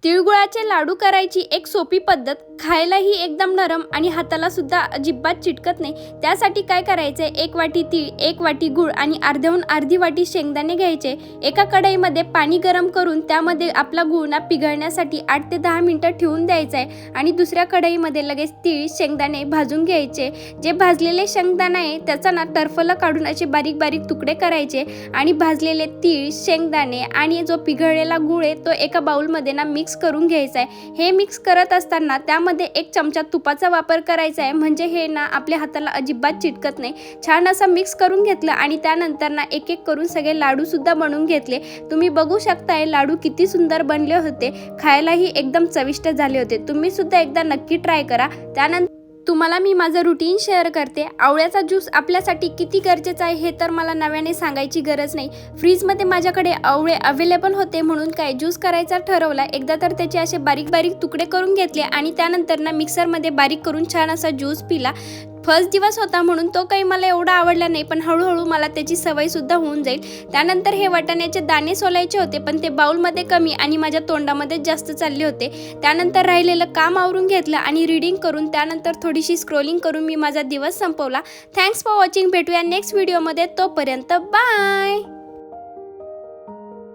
तिळगुळाचे लाडू करायची एक सोपी पद्धत, खायलाही एकदम नरम आणि हाताला सुद्धा अजिबात चिटकत नाही। त्यासाठी काय करायचे, 1 वाटी तीळ, 1 वाटी गूळ आणि अर्ध्याहून अर्धी वाटी शेंगदाणे घ्यायचे। एका कढईमध्ये पाणी गरम करून त्यामध्ये आपला गूळ ना पिघळण्यासाठी 8 ते 10 मिनिटं ठेवून द्यायचं आहे आणि दुसऱ्या कढईमध्ये लगेच तीळ शेंगदाणे भाजून घ्यायचे। जे भाजलेले शेंगदाणे आहे त्याचा ना टरफलं काढून असे बारीक बारीक तुकडे करायचे आणि भाजलेले तीळ शेंगदाणे आणि जो पिघळलेला गूळ आहे तो एका बाउलमध्ये ना मिक्स करून घ्यायचा आहे। हे मिक्स करत असताना त्यामध्ये 1 चमचा तुपाचा वापर करायचा आहे, म्हणजे हे ना आपल्या हाताला अजिबात चिटकत नाही। छान असं मिक्स करून घेतलं आणि त्यानंतर ना एक एक करून सगळे लाडू सुद्धा बनवून घेतले। तुम्ही बघू शकताय लाडू किती सुंदर बनले होते, खायलाही एकदम चविष्ट झाले होते। तुम्ही सुद्धा एकदा नक्की ट्राय करा। त्यानंतर तुम्हाला मी माझं रुटीन शेअर करते। आवळ्याचा ज्यूस आपल्यासाठी किती गरजेचा आहे हे तर मला नव्याने सांगायची गरज नाही। फ्रीजमध्ये माझ्याकडे आवळे अवेलेबल होते म्हणून काय ज्यूस करायचा ठरवला। एकदा तर त्याचे असे बारीक बारीक तुकडे करून घेतले आणि त्यानंतर ना मिक्सरमध्ये बारीक करून छान असा ज्यूस पिला। फर्स्ट दिवस होता म्हणून तो काही मला एवढा आवडला नाही, पण हळूहळू मला त्याची सवय सुद्धा होऊन जाईल। त्यानंतर हे वाटाण्याचे दाणे सोलायचे होते, पण ते बाउलमध्ये कमी आणि माझ्या तोंडामध्ये जास्त चालले होते। त्यानंतर राहिलेलं काम आवरून घेतलं आणि रीडिंग करून त्यानंतर थोडीशी स्क्रोलिंग करून मी माझा दिवस संपवला। Thanks for watching. भेटूया नेक्स्ट व्हिडिओमध्ये, तोपर्यंत बाय।